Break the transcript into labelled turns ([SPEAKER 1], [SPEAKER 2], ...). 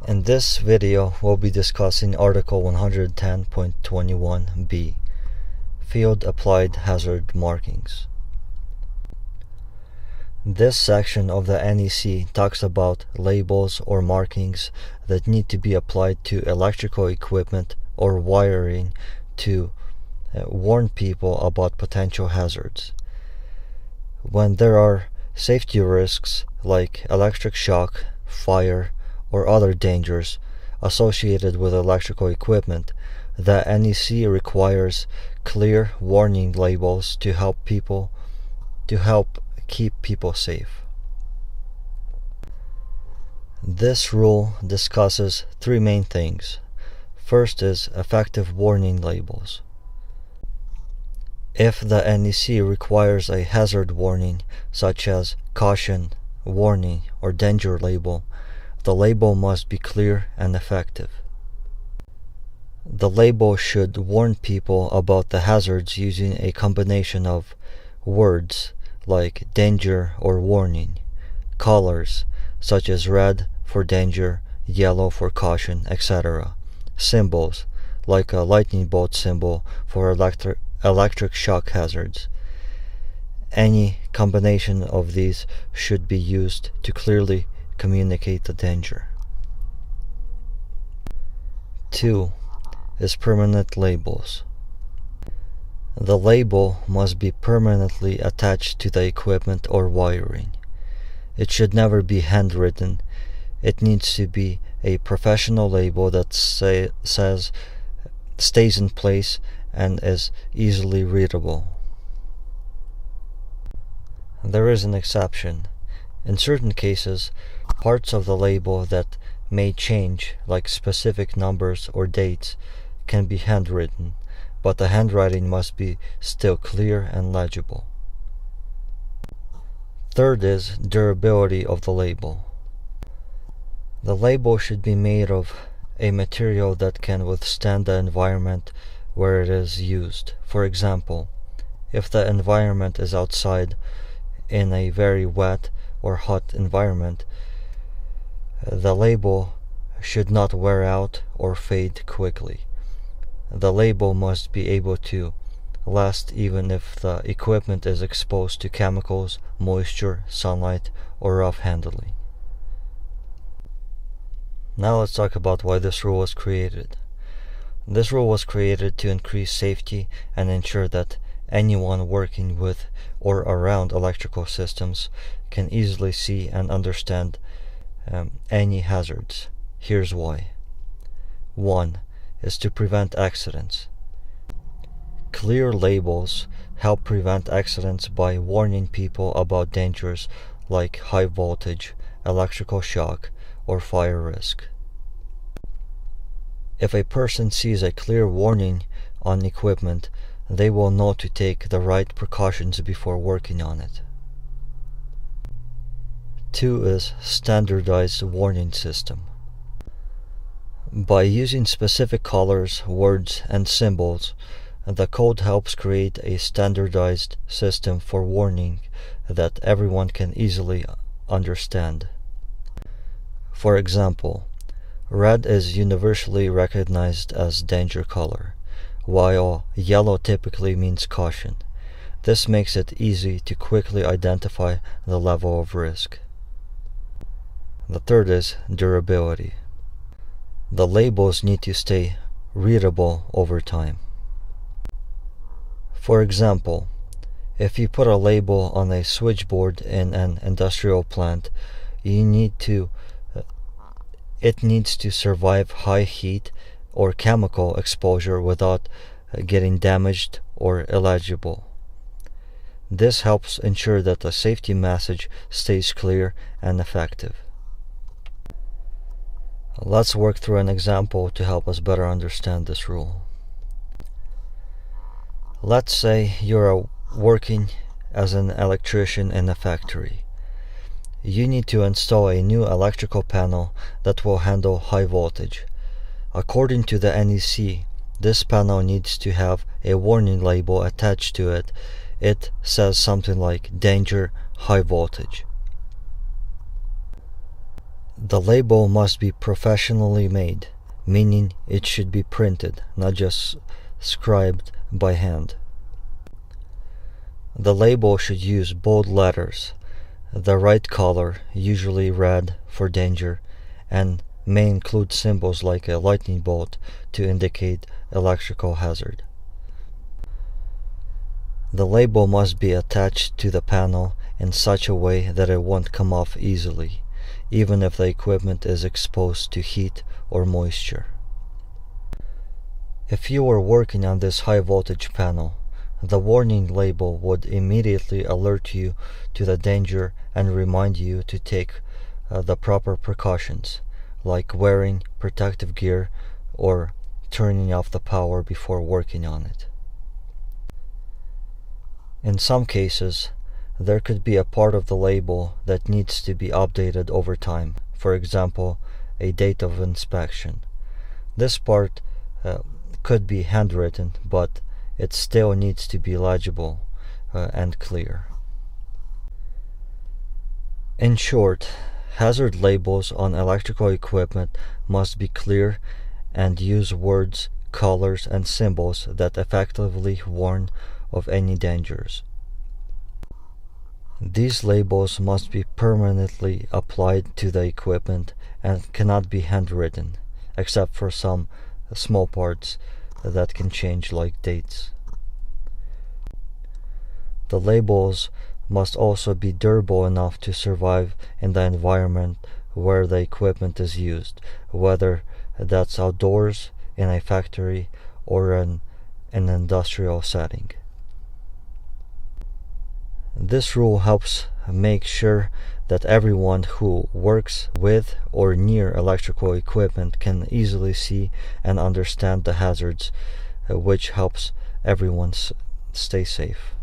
[SPEAKER 1] In this video, we'll be discussing Article 110.21b, Field Applied Hazard Markings. This section of the NEC talks about labels or markings that need to be applied to electrical equipment or wiring to warn people about potential hazards. When there are safety risks like electric shock, fire, or other dangers associated with electrical equipment, the NEC requires clear warning labels to help keep people safe. This rule discusses three main things. First is effective warning labels. If the NEC requires a hazard warning, such as caution, warning, or danger label, the label must be clear and effective. The label should warn people about the hazards using a combination of words like danger or warning, colors such as red for danger, yellow for caution, etc., symbols like a lightning bolt symbol for electric shock hazards. Any combination of these should be used to clearly communicate the danger. 2 is permanent labels. The label must be permanently attached to the equipment or wiring. It should never be handwritten. It needs to be a professional label that stays in place and is easily readable. There is an exception. In certain cases, parts of the label that may change, like specific numbers or dates, can be handwritten, but the handwriting must be still clear and legible. Third is durability of the label. The label should be made of a material that can withstand the environment where it is used. For example, if the environment is outside in a very wet or hot environment, the label should not wear out or fade quickly. The label must be able to last even if the equipment is exposed to chemicals, moisture, sunlight, or rough handling. Now let's talk about why this rule was created. This rule was created to increase safety and ensure that anyone working with or around electrical systems can easily see and understand any hazards. Here's why. 1 is to prevent accidents. Clear labels help prevent accidents by warning people about dangers like high voltage, electrical shock, or fire risk. If a person sees a clear warning on equipment, they will know to take the right precautions before working on it. 2 is standardized warning system. By using specific colors, words, and symbols, the code helps create a standardized system for warning that everyone can easily understand. For example, red is universally recognized as danger color, while yellow typically means caution. This makes it easy to quickly identify the level of risk. The third is durability. The labels need to stay readable over time. For example, if you put a label on a switchboard in an industrial plant, it needs to survive high heat or chemical exposure without getting damaged or illegible. This helps ensure that the safety message stays clear and effective. Let's work through an example to help us better understand this rule. Let's say you're working as an electrician in a factory. You need to install a new electrical panel that will handle high voltage. According to the NEC, this panel needs to have a warning label attached to it. It says something like danger, high voltage. The label must be professionally made, meaning it should be printed, not just scribed by hand. The label should use bold letters, the right color, usually red for danger, and may include symbols like a lightning bolt to indicate electrical hazard. The label must be attached to the panel in such a way that it won't come off easily, even if the equipment is exposed to heat or moisture. If you were working on this high voltage panel, the warning label would immediately alert you to the danger and remind you to take the proper precautions, like wearing protective gear or turning off the power before working on it. In some cases, there could be a part of the label that needs to be updated over time, for example, a date of inspection. This part could be handwritten, but it still needs to be legible and clear. In short, hazard labels on electrical equipment must be clear and use words, colors, and symbols that effectively warn of any dangers. These labels must be permanently applied to the equipment and cannot be handwritten, except for some small parts that can change, like dates. The labels must also be durable enough to survive in the environment where the equipment is used, whether that's outdoors, in a factory, or in an industrial setting. This rule helps make sure that everyone who works with or near electrical equipment can easily see and understand the hazards, which helps everyone stay safe.